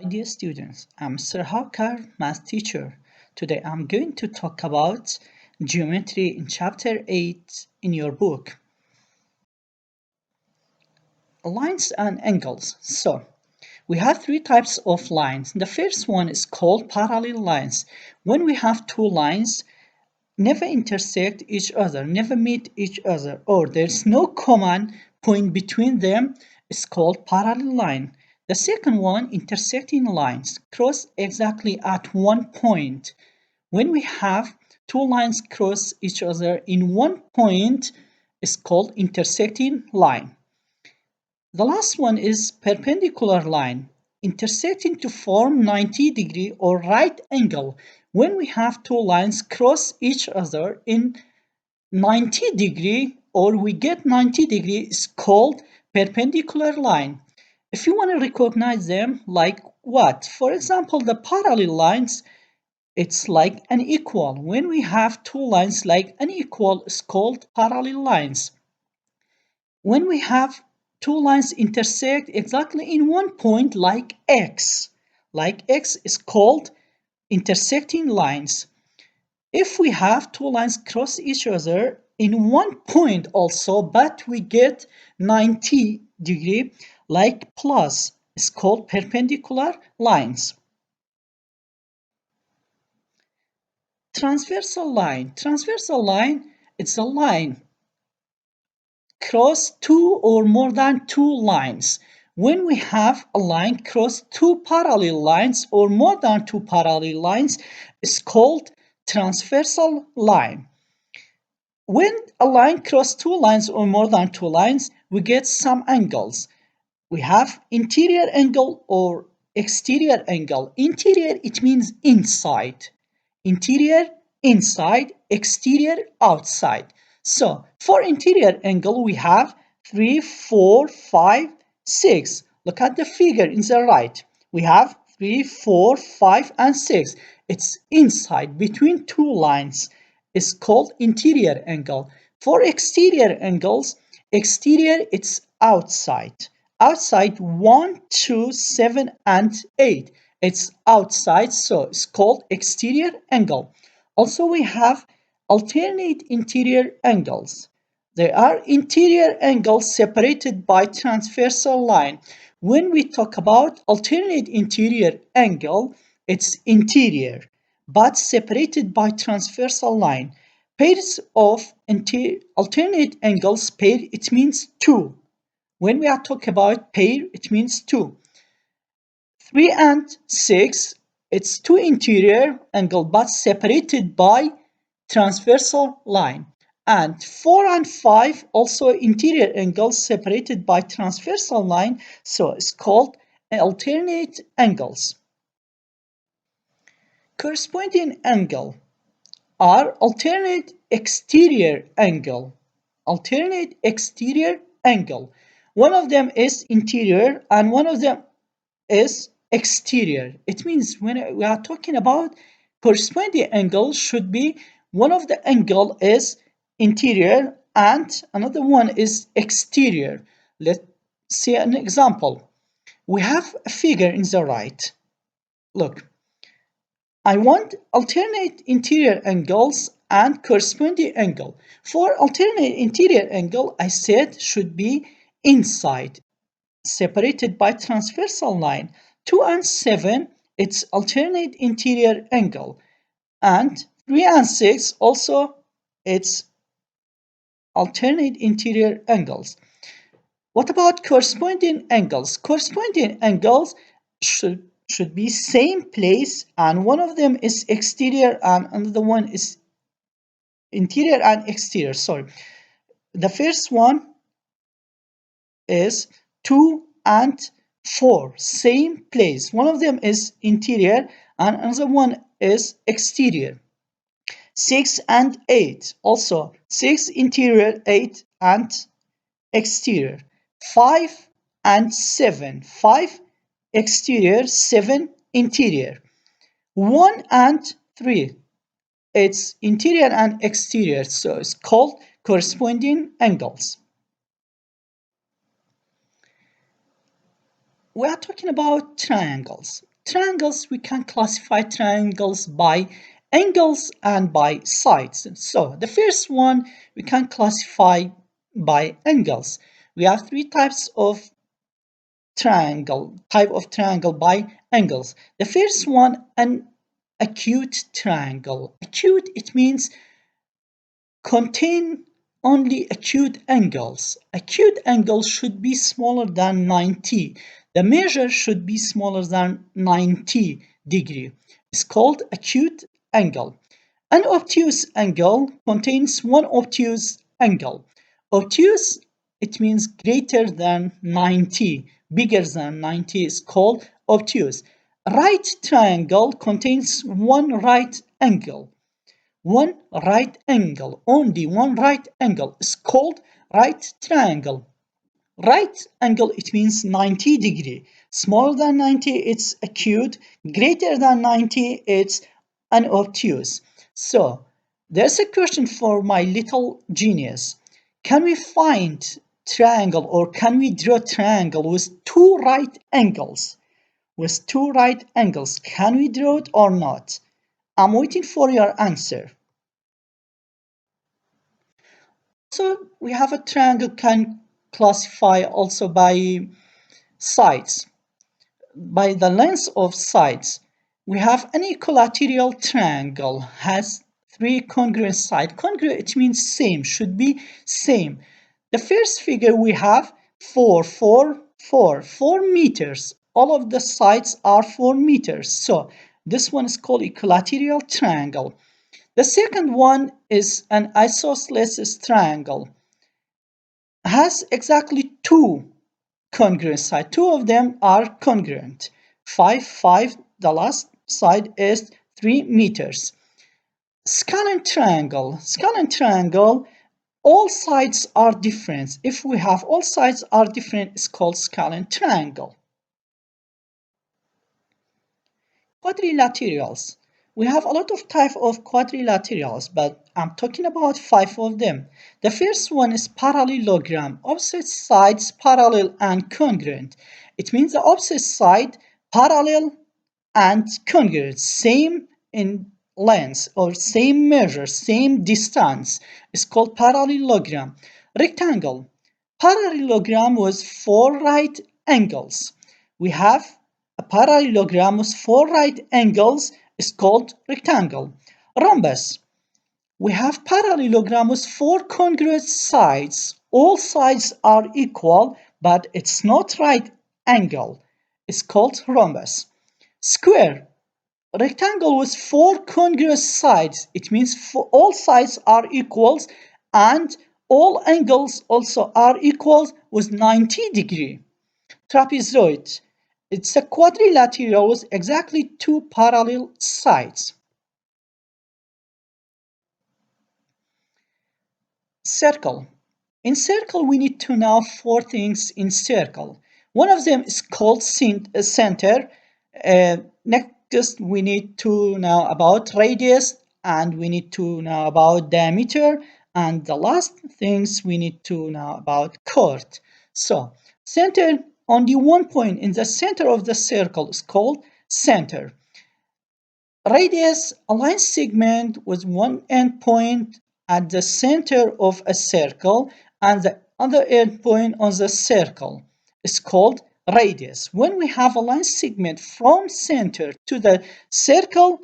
Dear students, I'm Sir Hawkar, math teacher. Today I'm going to talk about geometry in chapter 8 in your book. Lines and angles. So, we have three types of lines. The first one is called parallel lines. When we have two lines, never intersect each other, never meet each other, or there's no common point between them, is called parallel line. The second one, intersecting lines, cross exactly at one point. When we have two lines cross each other in one point, is called intersecting line. The last one is perpendicular line, intersecting to form 90-degree or right angle. When we have two lines cross each other in 90-degree or we get 90-degree is called perpendicular line. If you want to recognize them, like what? For example, the parallel lines, it's like an equal. When we have two lines like an equal, it's called parallel lines. When we have two lines intersect exactly in one point like x is called intersecting lines. If we have two lines cross each other in one point also, but we get 90-degree like plus, is called perpendicular lines. Transversal line. Transversal line, it's a line cross two or more than two lines. When we have a line cross two parallel lines or more than two parallel lines, it's called transversal line. When a line crosses two lines or more than two lines, we get some angles. We have interior angle or exterior angle. Interior, it means inside. Interior, inside. Exterior, outside. So, for interior angle, we have 3, 4, 5, 6. Look at the figure in the right. We have 3, 4, 5, and 6. It's inside, between two lines. It's called interior angle. For exterior angles, exterior, it's outside. Outside 1, 2, 7, and 8. It's outside, so it's called exterior angle. Also, we have alternate interior angles. They are interior angles separated by transversal line. When we talk about alternate interior angle, it's interior, but separated by transversal line. Pairs of alternate angles, pair, it means two. When we are talking about pair, it means two. 3 and 6, it's two interior angle but separated by transversal line. And 4 and 5, also interior angles separated by transversal line, so it's called alternate angles. Corresponding angle are alternate exterior angle. Alternate exterior angle. One of them is interior and one of them is exterior. It means when we are talking about corresponding angle should be one of the angle is interior and another one is exterior. Let's see an example. We have a figure in the right. Look, I want alternate interior angles and corresponding angle. For alternate interior angle, I said should be inside, separated by transversal line. 2 and 7, it's alternate interior angle. And 3 and 6, also it's alternate interior angles. What about corresponding angles? Corresponding angles should be same place, and one of them is exterior and another one is interior and exterior. Sorry. The first one is 2 and 4, same place. One of them is interior and another one is exterior. 6 and 8, also 6 interior, 8 and exterior. 5 and 7, 5 exterior, 7 interior. 1 and 3, it's interior and exterior, so it's called corresponding angles. We are talking about triangles. triangles, we can classify triangles by angles and by sides. So the first one we can classify by angles. We have three types of triangle by angles. The first one, an acute triangle. Acute, it means contain only acute angles. Acute angles should be smaller than 90. The measure should be smaller than 90 degree. It's called acute angle. An obtuse angle contains one obtuse angle. Obtuse, it means greater than 90, bigger than 90 is called obtuse. Right triangle contains one right angle. One right angle, only one right angle is called right triangle. Right angle, it means 90 degree. Smaller than 90, it's acute. Greater than 90, it's an obtuse. So there's a question for my little genius. Can we find triangle, or can we draw triangle with two right angles? With two right angles, can we draw it or not? I'm waiting for your answer. So we have a triangle can classify also by sides, by the length of sides. We have an equilateral triangle has three congruent sides. Congruent, it means same, should be same. The first figure we have 4 meters. All of the sides are 4 meters. So this one is called equilateral triangle. The second one is an isosceles triangle. Has exactly two congruent sides. Two of them are congruent. 5. The last side is 3 meters. Scalene triangle. Scalene triangle, all sides are different. If we have all sides are different, it's called scalene triangle. Quadrilaterals. We have a lot of type of quadrilaterals, but I'm talking about 5 of them. The first one is parallelogram. Opposite sides parallel and congruent. It means the opposite side parallel and congruent, same in length or same measure, same distance. It's called parallelogram. Rectangle. Parallelogram was 4 right angles. We have a parallelogram with 4 right angles is called rectangle. Rhombus. We have parallelogram with 4 congruent sides. All sides are equal, but it's not right angle. It's called rhombus. Square. Rectangle with 4 congruent sides. It means all sides are equals and all angles also are equal with 90 degree. Trapezoid. It's a quadrilateral with exactly 2 parallel sides. Circle. In circle, we need to know 4 things in circle. One of them is called center. Next, we need to know about radius, and we need to know about diameter, and the last things we need to know about chord. So, center, only one point in the center of the circle is called center. Radius, a line segment with one endpoint at the center of a circle and the other endpoint on the circle is called radius. When we have a line segment from center to the circle,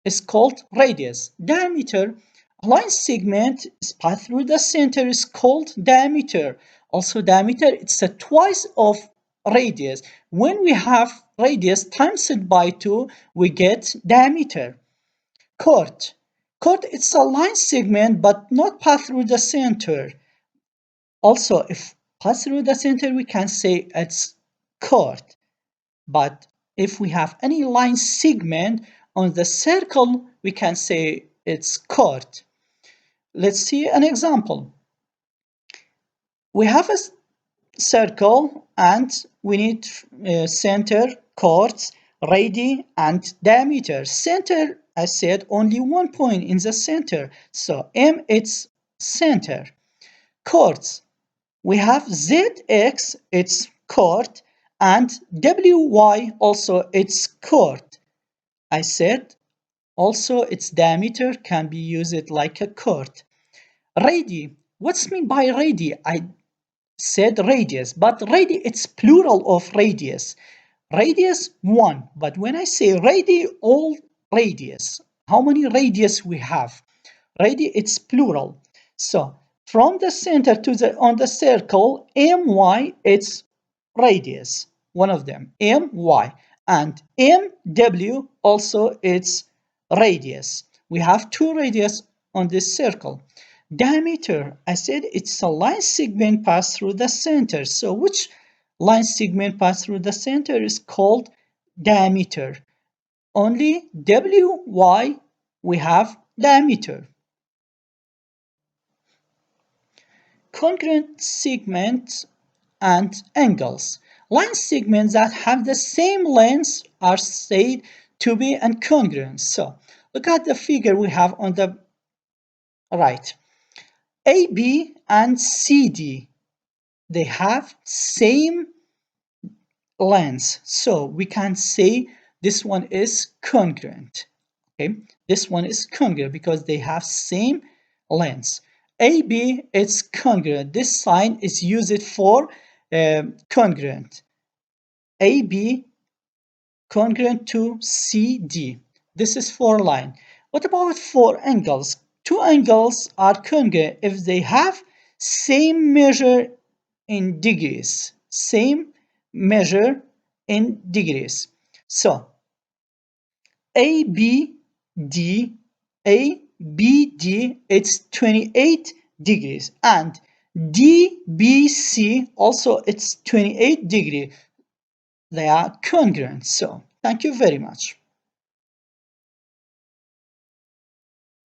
is called radius. Diameter, a line segment is passed through the center is called diameter. Also diameter, it's a twice of radius. When we have radius times it by 2, we get diameter. Chord. Chord, it's a line segment but not pass through the center. Also, if pass through the center, we can say it's chord. But if we have any line segment on the circle, we can say it's chord. Let's see an example. We have a circle and we need center, chords, radii, and diameter. Center, I said, only one point in the center. So M, it's center. Chords, we have ZX, it's chord, And WY also its chord. I said also its diameter can be used like a chord. Radii. What's mean by radii? I said radius, but radii it's plural of radius. Radius 1, but when I say radii, all radius. How many radius we have? Radii it's plural. So from the center to the on the circle, my it's radius, one of them, my, and mw also it's radius. We have two radius on this circle. Diameter, I said it's a line segment pass through the center. So which line segment pass through the center is called diameter. Only wy we have diameter. Congruent segments and angles. Line segments that have the same length are said to be incongruent. So look at the figure we have on the right. AB and CD, they have same length. So we can say this one is congruent. Okay, this one is congruent because they have same length. AB it's congruent. This sign is used for congruent. AB congruent to CD. This is for line. What about for angles? Two angles are congruent if they have same measure in degrees. Same measure in degrees. So ABD, ABD, it's 28 degrees, and DBC also it's 28 degrees. They are congruent. So thank you very much.